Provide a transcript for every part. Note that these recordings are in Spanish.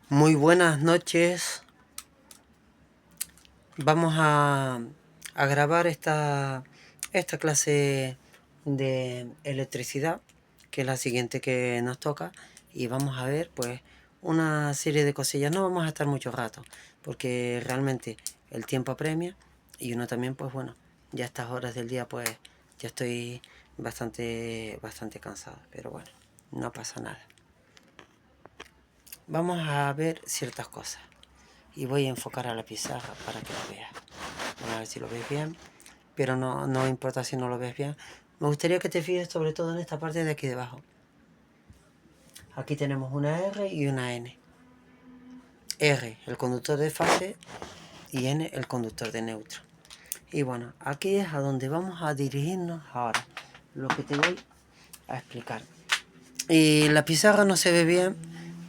Muy buenas noches. Vamos a grabar esta clase de electricidad, que es la siguiente que nos toca, y vamos a ver pues una serie de cosillas. No vamos a estar mucho rato, porque realmente el tiempo apremia y uno también, pues bueno, ya a estas horas del día pues ya estoy bastante cansado, pero bueno, no pasa nada. Vamos a ver ciertas cosas. Y voy a enfocar a la pizarra para que lo veas. Vamos a ver si lo ves bien, pero no importa si no lo ves bien. Me gustaría que te fijes sobre todo en esta parte de aquí debajo. Aquí tenemos una R y una N. R, el conductor de fase, y N, el conductor de neutro. Y bueno, aquí es a donde vamos a dirigirnos ahora, lo que te voy a explicar. Y la pizarra no se ve bien,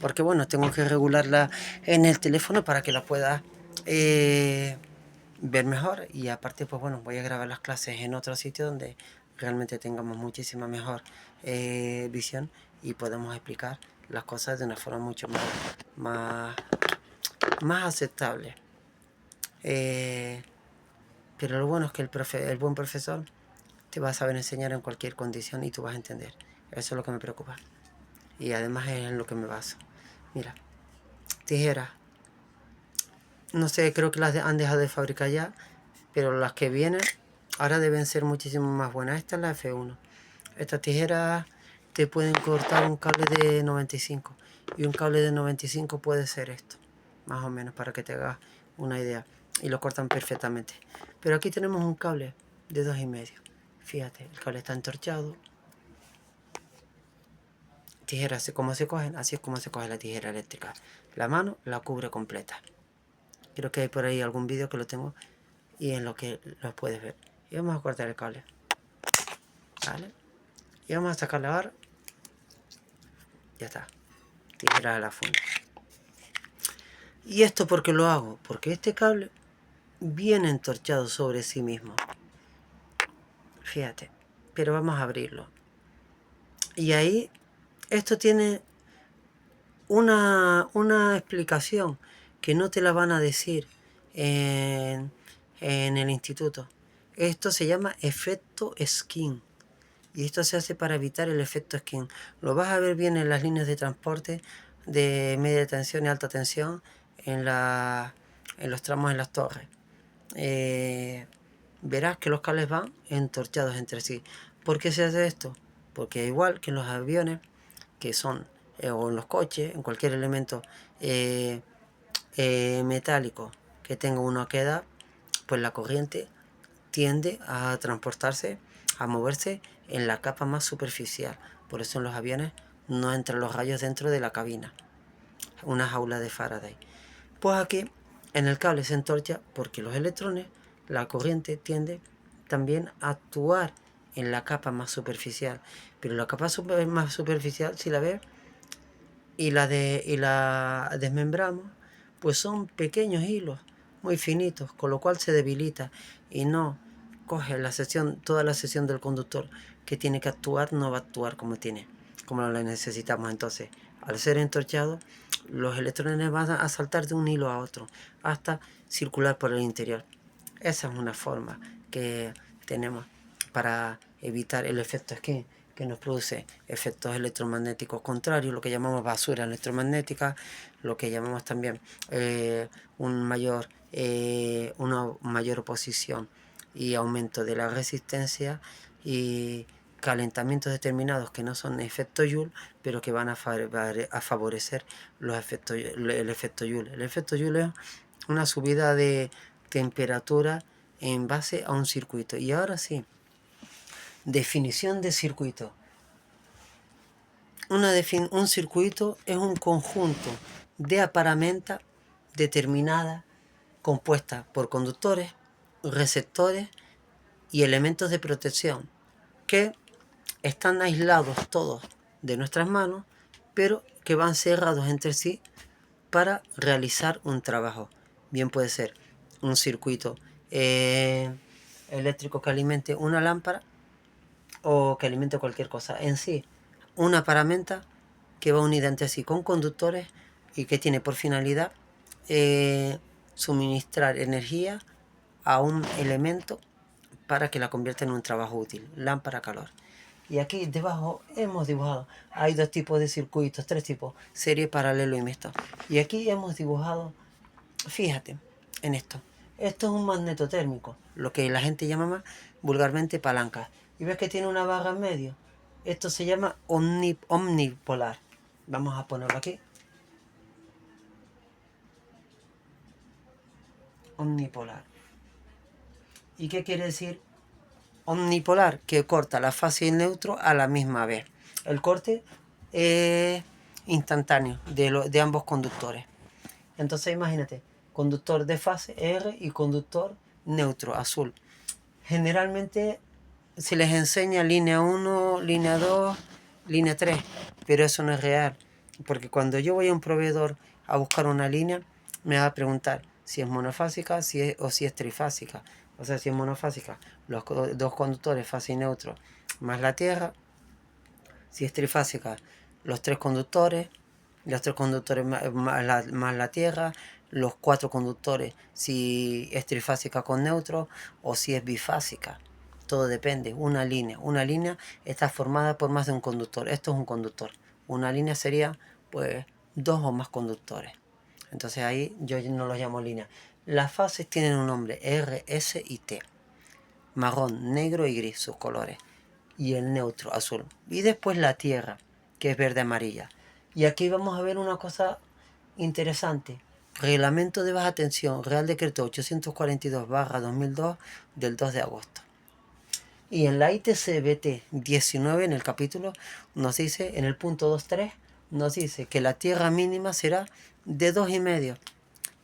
porque bueno, tengo que regularla en el teléfono para que la puedas ver mejor. Y aparte, pues bueno, voy a grabar las clases en otro sitio donde realmente tengamos muchísima mejor visión y podemos explicar las cosas de una forma mucho más, más aceptable. Pero lo bueno es que el buen profesor te va a saber enseñar en cualquier condición y tú vas a entender. Eso es lo que me preocupa. Y además es en lo que me baso. Mira, tijeras. No sé, creo que las han dejado de fabricar ya, pero las que vienen ahora deben ser muchísimo más buenas. Esta es la F1. Estas tijeras te pueden cortar un cable de 95 y un cable de 95 puede ser esto, más o menos, para que te hagas una idea, y lo cortan perfectamente. Pero aquí tenemos un cable de 2,5. Fíjate, el cable está entorchado. Tijeras, ¿cómo se cogen? Así es como se coge la tijera eléctrica. La mano la cubre completa. Creo que hay por ahí algún vídeo que lo tengo y en lo que lo puedes ver. Y vamos a cortar el cable, ¿vale? Y vamos a sacarla ahora. Ya está. Tijera a la funda. ¿Y esto por qué lo hago? Porque este cable viene entorchado sobre sí mismo. Fíjate. Pero vamos a abrirlo. Y ahí, esto tiene una explicación que no te la van a decir en el instituto. Esto se llama efecto skin. Y esto se hace para evitar el efecto skin. Lo vas a ver bien en las líneas de transporte de media tensión y alta tensión, en los tramos en las torres. Verás que los cables van entorchados entre sí. ¿Por qué se hace esto? Porque igual que en los aviones, que son, o en los coches, en cualquier elemento metálico que tenga una oquedad, pues la corriente tiende a transportarse, a moverse en la capa más superficial. Por eso en los aviones no entran los rayos dentro de la cabina, una jaula de Faraday. Pues aquí en el cable se entorcha porque los electrones, la corriente tiende también a actuar en la capa más superficial. Pero la capa más superficial, si la ves y la desmembramos, pues son pequeños hilos muy finitos, con lo cual se debilita y no coge toda la sección del conductor que tiene que actuar, no va a actuar como lo necesitamos. Entonces, al ser entorchado, los electrones van a saltar de un hilo a otro hasta circular por el interior. Esa es una forma que tenemos para evitar el efecto skin, que nos produce efectos electromagnéticos contrarios, lo que llamamos basura electromagnética, lo que llamamos también una mayor oposición y aumento de la resistencia, y calentamientos determinados que no son efecto Joule, pero que van a favorecer el efecto Joule. El efecto Joule es una subida de temperatura en base a un circuito. Y ahora sí, definición de circuito. Un circuito es un conjunto de aparamenta determinada compuesta por conductores, receptores y elementos de protección que están aislados todos de nuestras manos, pero que van cerrados entre sí para realizar un trabajo. Bien puede ser un circuito eléctrico que alimente una lámpara o que alimente cualquier cosa. En sí, una paramenta que va unida entre sí con conductores y que tiene por finalidad suministrar energía a un elemento para que la convierta en un trabajo útil, lámpara calor. Y aquí debajo hemos dibujado, hay dos tipos de circuitos, tres tipos, serie, paralelo y mixto. Y aquí hemos dibujado, fíjate en esto. Esto es un magneto térmico, lo que la gente llama vulgarmente palanca. Y ves que tiene una barra en medio. Esto se llama omnipolar. Vamos a ponerlo aquí. Omnipolar. ¿Y qué quiere decir omnipolar? Que corta la fase y el neutro a la misma vez. El corte es instantáneo de ambos conductores. Entonces imagínate, conductor de fase R y conductor neutro, azul. Generalmente se les enseña línea 1, línea 2, línea 3, pero eso no es real. Porque cuando yo voy a un proveedor a buscar una línea, me va a preguntar si es monofásica o si es trifásica. O sea, si es monofásica, los dos conductores, fase y neutro, más la tierra. Si es trifásica, los tres conductores más la tierra, los cuatro conductores, si es trifásica con neutro o si es bifásica. Todo depende. Una línea está formada por más de un conductor. Esto es un conductor. Una línea sería pues dos o más conductores. Entonces ahí yo no lo llamo línea. Las fases tienen un nombre, R, S y T. Marrón, negro y gris, sus colores. Y el neutro, azul. Y después la tierra, que es verde amarilla. Y aquí vamos a ver una cosa interesante. Reglamento de baja tensión, Real Decreto 842/2002 del 2 de agosto. Y en la ITC-BT 19, en el capítulo, nos dice, en el punto 2.3, nos dice que la tierra mínima será de 2,5.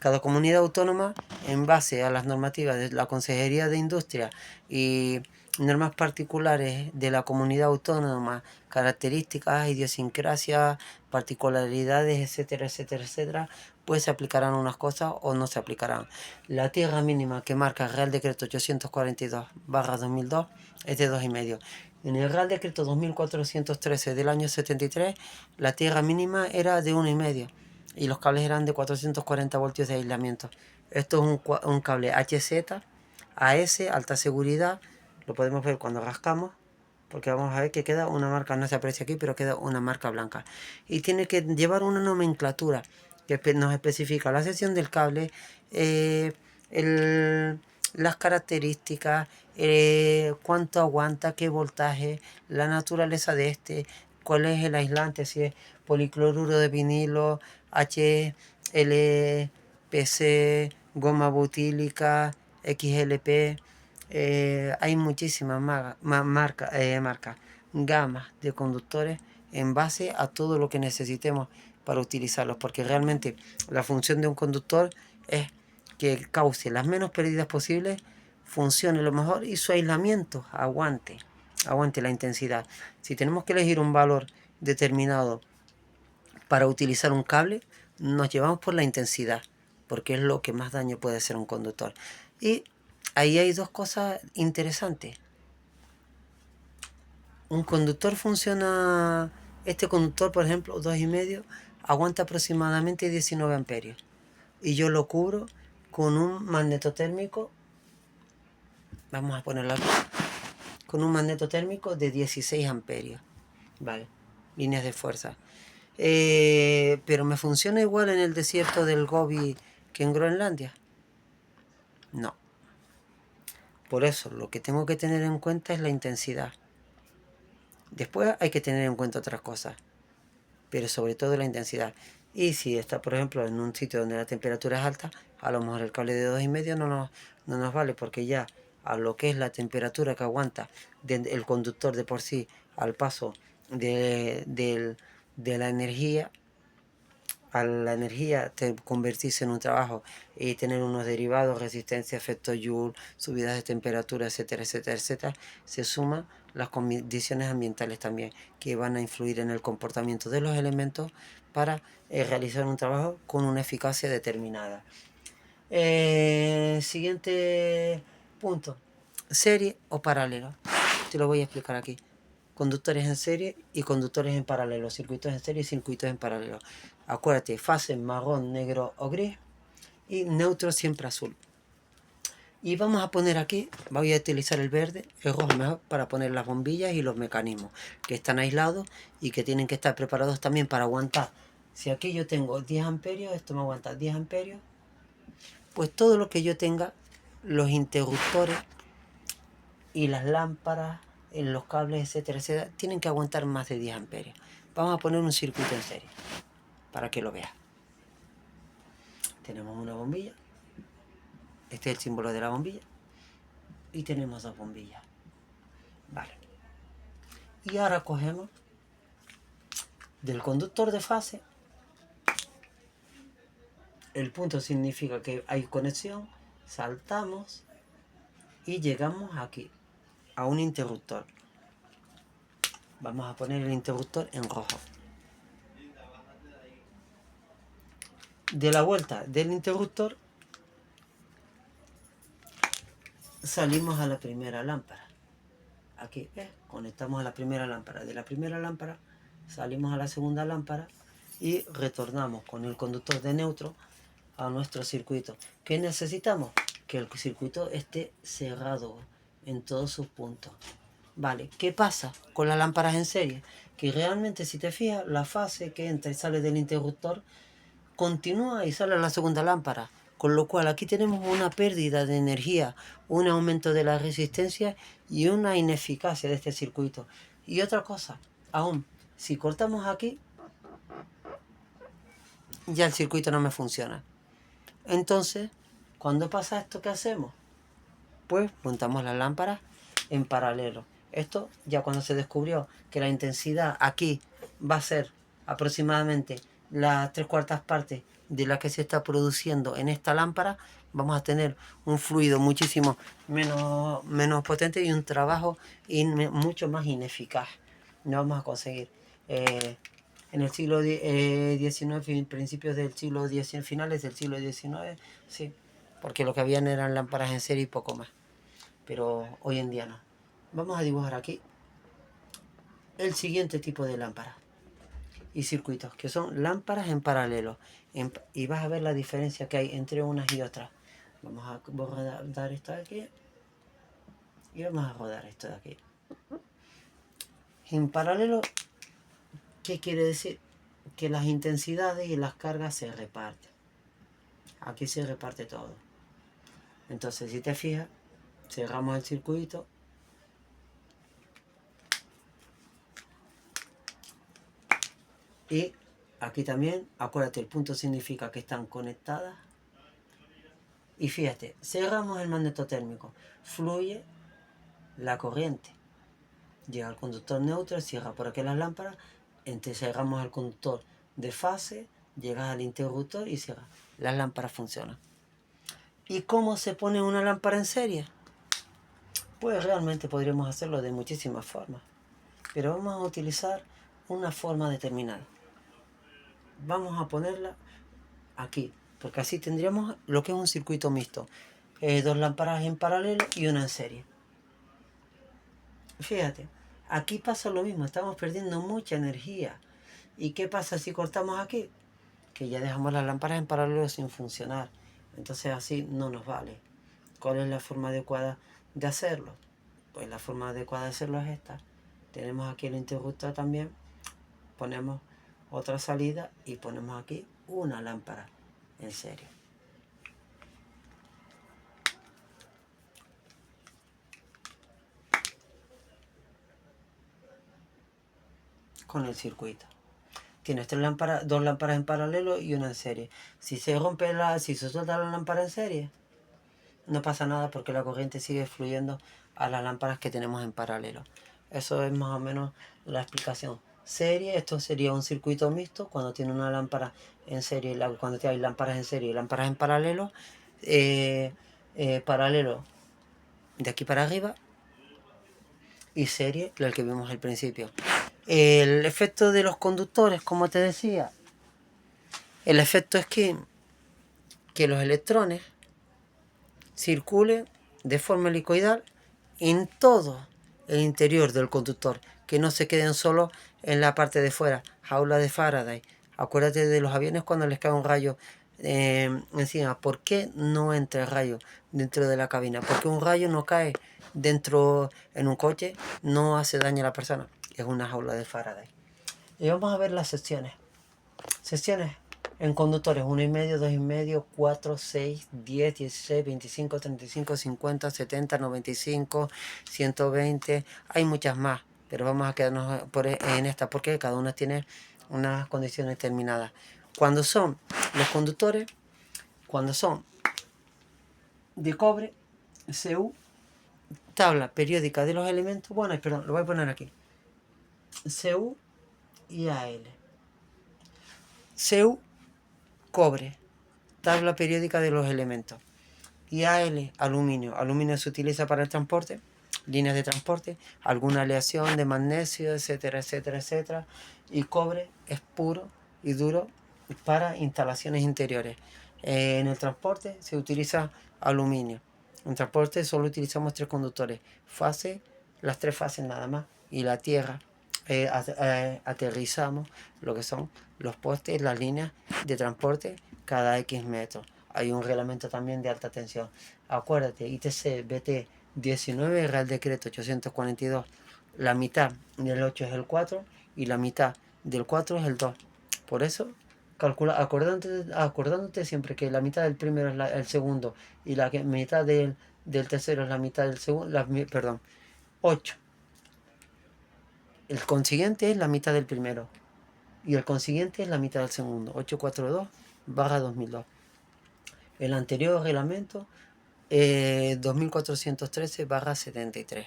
Cada comunidad autónoma, en base a las normativas de la Consejería de Industria y normas particulares de la comunidad autónoma, características, idiosincrasias, particularidades, etcétera, etcétera, etcétera, pues se aplicarán unas cosas o no se aplicarán. La tierra mínima que marca el Real Decreto 842/2002 es de 2,5. En el Real Decreto 2413 del año 73, la tierra mínima era de 1,5 y los cables eran de 440 voltios de aislamiento. Esto es un cable HZ, AS, alta seguridad. Lo podemos ver cuando rascamos, porque vamos a ver que queda una marca, no se aprecia aquí, pero queda una marca blanca. Y tiene que llevar una nomenclatura que nos especifica la sección del cable, las características, cuánto aguanta, qué voltaje, la naturaleza de este, cuál es el aislante, si es policloruro de vinilo, HLPC, goma butílica, XLP. Hay muchísimas marcas, gamas de conductores en base a todo lo que necesitemos para utilizarlos, porque realmente la función de un conductor es que cause las menos pérdidas posibles, funcione lo mejor y su aislamiento aguante la intensidad. Si tenemos que elegir un valor determinado para utilizar un cable, nos llevamos por la intensidad, porque es lo que más daño puede hacer un conductor. Y ahí hay dos cosas interesantes. Un conductor funciona, este conductor por ejemplo 2,5, aguanta aproximadamente 19 amperios. Y yo lo cubro con un magnetotérmico, vamos a ponerlo aquí, con un magnetotérmico de 16 amperios. Vale, líneas de fuerza. Pero me funciona igual en el desierto del Gobi que en Groenlandia. No. Por eso lo que tengo que tener en cuenta es la intensidad. Después hay que tener en cuenta otras cosas, pero sobre todo la intensidad. Y si está, por ejemplo, en un sitio donde la temperatura es alta, a lo mejor el cable de 2,5 no nos vale, porque ya a lo que es la temperatura que aguanta el conductor de por sí al paso de la energía, a la energía te convertirse en un trabajo y tener unos derivados, resistencia, efecto Joule, subidas de temperatura, etcétera, etcétera, etcétera, se suman las condiciones ambientales también que van a influir en el comportamiento de los elementos para realizar un trabajo con una eficacia determinada. Siguiente punto, serie o paralelo. Te lo voy a explicar aquí. conductores en serie y conductores en paralelo, circuitos en serie y circuitos en paralelo. Acuérdate, fase marrón, negro o gris y neutro siempre azul. Y vamos a poner aquí, voy a utilizar el verde, el rojo mejor para poner las bombillas y los mecanismos que están aislados y que tienen que estar preparados también para aguantar. Si aquí yo tengo 10 amperios, esto me aguanta 10 amperios, pues todo lo que yo tenga, los interruptores y las lámparas, en los cables, etcétera, etcétera, tienen que aguantar más de 10 amperios. Vamos a poner un circuito en serie para que lo veas. Tenemos una bombilla, este es el símbolo de la bombilla, y tenemos dos bombillas. Vale. Y ahora cogemos del conductor de fase, el punto significa que hay conexión, saltamos y llegamos aquí, a un interruptor. Vamos a poner el interruptor en rojo. De la vuelta del interruptor salimos a la primera lámpara. Aquí, ¿ves? Conectamos a la primera lámpara. De la primera lámpara salimos a la segunda lámpara y retornamos con el conductor de neutro a nuestro circuito. ¿Qué necesitamos? Que el circuito esté cerrado en todos sus puntos. Vale, ¿qué pasa con las lámparas en serie? Que realmente, si te fijas, la fase que entra y sale del interruptor continúa y sale a la segunda lámpara. Con lo cual aquí tenemos una pérdida de energía, un aumento de la resistencia y una ineficacia de este circuito. Y otra cosa, aún, si cortamos aquí, ya el circuito no me funciona. Entonces, cuando pasa esto, ¿qué hacemos? Pues montamos las lámparas en paralelo. Esto ya cuando se descubrió que la intensidad aquí va a ser aproximadamente las 3/4 partes de la que se está produciendo en esta lámpara, vamos a tener un fluido muchísimo menos potente y un trabajo mucho más ineficaz. No vamos a conseguir. En el siglo XIX, principios del siglo XIX, finales del siglo XIX, sí, porque lo que habían eran lámparas en serie y poco más. Pero hoy en día no. Vamos a dibujar aquí el siguiente tipo de lámpara y circuitos, que son lámparas en paralelo. Y vas a ver la diferencia que hay entre unas y otras. Vamos a rodar esto de aquí y vamos a rodar esto de aquí. En paralelo, ¿qué quiere decir? Que las intensidades y las cargas se reparten. Aquí se reparte todo. Entonces, si te fijas, cerramos el circuito. Y aquí también, acuérdate, el punto significa que están conectadas. Y fíjate, cerramos el magnetotérmico. Fluye la corriente. Llega al conductor neutro, cierra por aquí las lámparas. Entonces cerramos el conductor de fase, llegas al interruptor y cierra. Las lámparas funcionan. ¿Y cómo se pone una lámpara en serie? Pues realmente podríamos hacerlo de muchísimas formas. Pero vamos a utilizar una forma determinada. Vamos a ponerla aquí, porque así tendríamos lo que es un circuito mixto. Dos lámparas en paralelo y una en serie. Fíjate, aquí pasa lo mismo, estamos perdiendo mucha energía. ¿Y qué pasa si cortamos aquí? Que ya dejamos las lámparas en paralelo sin funcionar. Entonces así no nos vale. ¿Cuál es la forma adecuada de hacerlo? Pues la forma adecuada de hacerlo es esta. Tenemos aquí el interruptor también. Ponemos otra salida y ponemos aquí una lámpara en serie. Con el circuito. Tienes dos lámparas en paralelo y una en serie. Si se suelta la lámpara en serie, no pasa nada porque la corriente sigue fluyendo a las lámparas que tenemos en paralelo. Eso es más o menos la explicación. Serie, esto sería un circuito mixto cuando tiene una lámpara en serie, cuando hay lámparas en serie y lámparas en paralelo. Paralelo de aquí para arriba y serie, el que vimos al principio. El efecto de los conductores, como te decía, el efecto es que los electrones circulen de forma helicoidal en todo el interior del conductor, que no se queden solo en la parte de fuera, jaula de Faraday. Acuérdate de los aviones cuando les cae un rayo encima. ¿Por qué no entra el rayo dentro de la cabina? Porque un rayo no cae dentro en un coche, no hace daño a la persona. Es una jaula de Faraday. Y vamos a ver las secciones. Secciones en conductores: 1,5, 2,5, 4, 6, 10, 16, 25, 35, 50, 70, 95, 120. Hay muchas más, pero vamos a quedarnos en esta porque cada una tiene unas condiciones determinadas. Cuando son los conductores, cuando son de cobre, CU, tabla periódica de los elementos. Bueno, perdón, lo voy a poner aquí. CU y AL. CU, cobre, tabla periódica de los elementos. Y AL, aluminio. Aluminio se utiliza para el transporte, líneas de transporte, alguna aleación de magnesio, etcétera, etcétera, etcétera. Y cobre es puro y duro para instalaciones interiores. En el transporte se utiliza aluminio. En transporte solo utilizamos 3 conductores, fase, las 3 fases nada más, y la tierra. Aterrizamos lo que son los postes, las líneas de transporte cada X metros. Hay un reglamento también de alta tensión. Acuérdate, ITC BT 19, Real Decreto 842. La mitad del 8 es el 4 y la mitad del 4 es el 2. Por eso, calcula, acordándote siempre que la mitad del primero es el segundo y la mitad del tercero es la mitad del segundo, perdón, 8. El consiguiente es la mitad del primero y el consiguiente es la mitad del segundo. 842/2002. El anterior reglamento 2413/73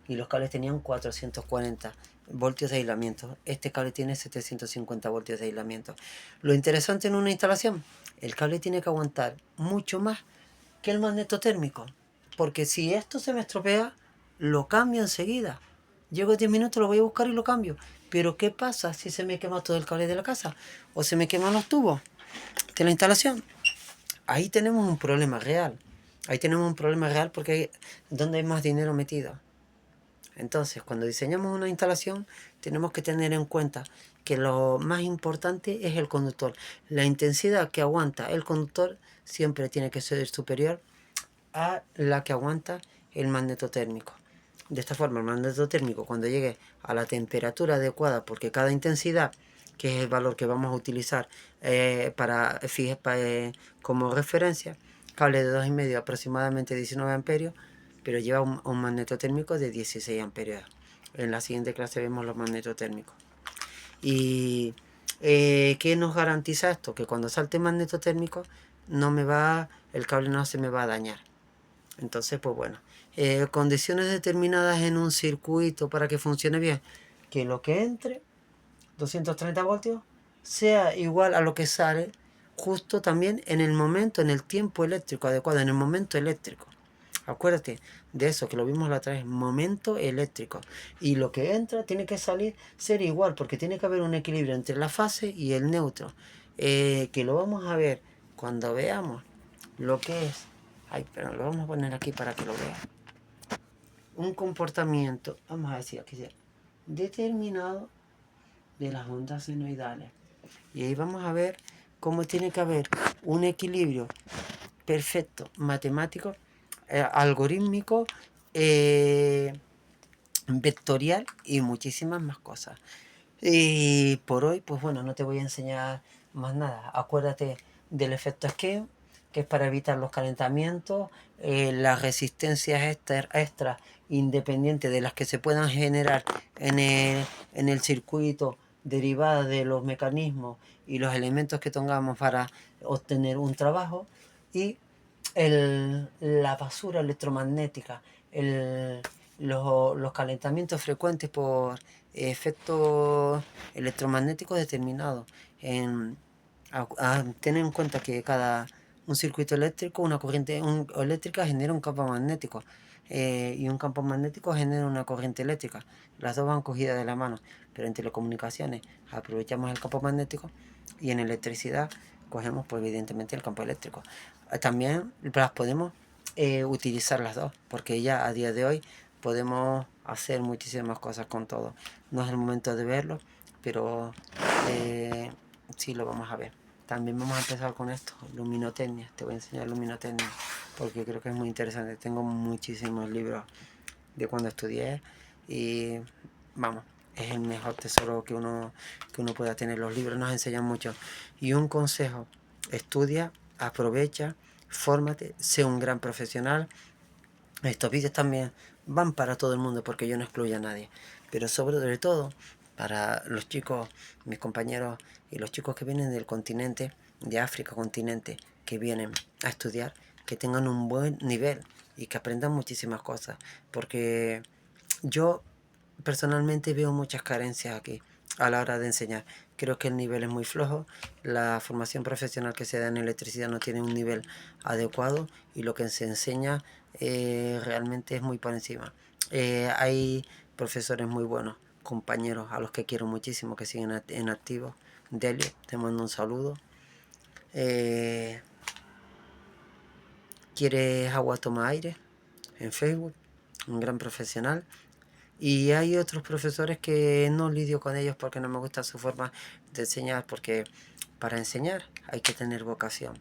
y los cables tenían 440 voltios de aislamiento. Este cable tiene 750 voltios de aislamiento. Lo interesante en una instalación, el cable tiene que aguantar mucho más que el magnetotérmico, porque si esto se me estropea, lo cambio enseguida. Llego 10 minutos, lo voy a buscar y lo cambio. Pero ¿qué pasa si se me quema todo el cable de la casa? O se me queman los tubos de la instalación. Ahí tenemos un problema real. Ahí tenemos un problema real porque donde hay más dinero metido. Entonces, cuando diseñamos una instalación, tenemos que tener en cuenta que lo más importante es el conductor. La intensidad que aguanta el conductor siempre tiene que ser superior a la que aguanta el magnetotérmico. De esta forma, el magnetotérmico, cuando llegue a la temperatura adecuada, porque cada intensidad, que es el valor que vamos a utilizar como referencia, cable de 2,5 aproximadamente 19 amperios, pero lleva un magnetotérmico de 16 amperios. En la siguiente clase vemos los magnetotérmicos. Y ¿qué nos garantiza esto? Que cuando salte magnetotérmico el cable no se me va a dañar. Entonces, pues bueno, condiciones determinadas en un circuito para que funcione bien, que lo que entre 230 voltios sea igual a lo que sale justo también en el momento, en el tiempo eléctrico adecuado, en el momento eléctrico. Acuérdate de eso, que lo vimos la otra vez, momento eléctrico. Y lo que entra tiene que ser igual, porque tiene que haber un equilibrio entre la fase y el neutro. Que lo vamos a ver cuando veamos lo que es. Ay, pero lo vamos a poner aquí para que lo vean. Un comportamiento, vamos a decir aquí, determinado de las ondas senoidales. Y ahí vamos a ver cómo tiene que haber un equilibrio perfecto, matemático, algorítmico, vectorial y muchísimas más cosas. Y por hoy, pues bueno, no te voy a enseñar más nada. Acuérdate del efecto Esqueo, que es para evitar los calentamientos, las resistencias extras independientes de las que se puedan generar en el circuito derivadas de los mecanismos y los elementos que tengamos para obtener un trabajo, y la basura electromagnética, los calentamientos frecuentes por efectos electromagnéticos determinados. Ten en cuenta que un circuito eléctrico, una corriente eléctrica genera un campo magnético, y un campo magnético genera una corriente eléctrica. Las dos van cogidas de la mano, pero en telecomunicaciones aprovechamos el campo magnético y en electricidad cogemos, pues evidentemente, el campo eléctrico. También las podemos utilizar las dos, porque ya a día de hoy podemos hacer muchísimas cosas con todo. No es el momento de verlo, pero sí lo vamos a ver. También vamos a empezar con esto, luminotecnia. Te voy a enseñar luminotecnia porque creo que es muy interesante. Tengo muchísimos libros de cuando estudié y vamos, es el mejor tesoro que uno pueda tener. Los libros nos enseñan mucho. Y un consejo, estudia, aprovecha, fórmate, sé un gran profesional. Estos vídeos también van para todo el mundo porque yo no excluyo a nadie, pero sobre todo para los chicos, mis compañeros y los chicos que vienen del continente, de África continente, que vienen a estudiar, que tengan un buen nivel y que aprendan muchísimas cosas, porque yo personalmente veo muchas carencias aquí a la hora de enseñar. Creo que el nivel es muy flojo, la formación profesional que se da en electricidad no tiene un nivel adecuado y lo que se enseña realmente es muy por encima. Hay profesores muy buenos, compañeros a los que quiero muchísimo que siguen en activo. Delio, te mando un saludo. ¿Quieres agua toma aire? En Facebook, un gran profesional. Y hay otros profesores que no lidio con ellos porque no me gusta su forma de enseñar, porque para enseñar hay que tener vocación.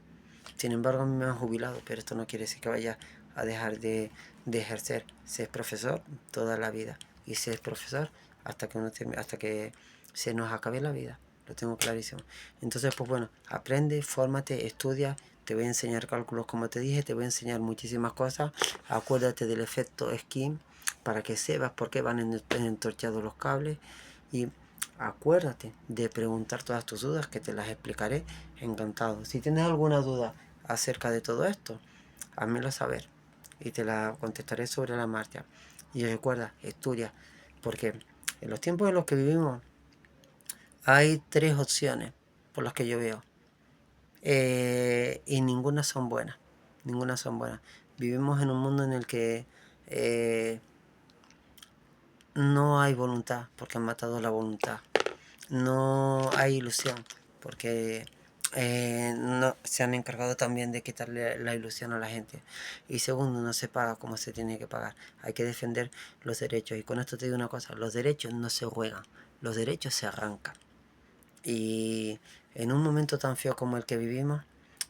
Sin embargo, a mí me han jubilado, pero esto no quiere decir que vaya a dejar de ejercer. Se es profesor toda la vida y se es profesor hasta que se nos acabe la vida. Lo tengo clarísimo. Entonces, pues bueno, aprende, fórmate, estudia. Te voy a enseñar cálculos como te dije, te voy a enseñar muchísimas cosas. Acuérdate del efecto Skin para que sepas por qué van entorchados los cables. Y acuérdate de preguntar todas tus dudas que te las explicaré. Encantado. Si tienes alguna duda acerca de todo esto, házmelo saber y te la contestaré sobre la marcha. Y recuerda, estudia, porque en los tiempos en los que vivimos hay tres opciones por las que yo veo y ninguna son buenas. Ninguna son buenas. Vivimos en un mundo en el que no hay voluntad porque han matado la voluntad. No hay ilusión porque no, se han encargado también de quitarle la ilusión a la gente. Y segundo, no se paga como se tiene que pagar. Hay que defender los derechos. Y con esto te digo una cosa, los derechos no se juegan, los derechos se arrancan. Y en un momento tan feo como el que vivimos,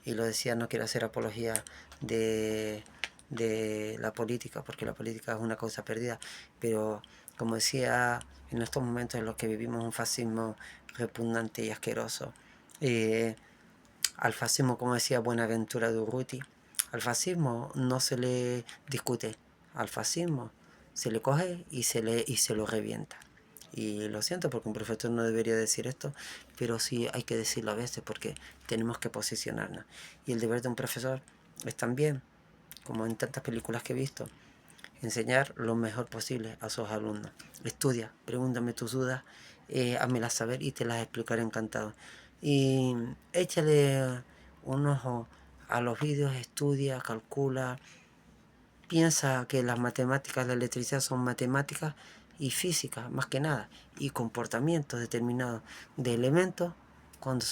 y lo decía, no quiero hacer apología de, de la política, porque la política es una causa perdida, pero como decía, en estos momentos en los que vivimos un fascismo repugnante y asqueroso, al fascismo, como decía Buenaventura Durruti, al fascismo no se le discute, al fascismo se le coge y se lo revienta. Y lo siento porque un profesor no debería decir esto, pero sí hay que decirlo a veces porque tenemos que posicionarnos. Y el deber de un profesor es también, como en tantas películas que he visto, enseñar lo mejor posible a sus alumnos. Estudia, pregúntame tus dudas, házmelas saber y te las explicaré encantado. Y échale un ojo a los vídeos, estudia, calcula, piensa que las matemáticas, la electricidad son matemáticas y física más que nada, y comportamientos determinados de elementos cuando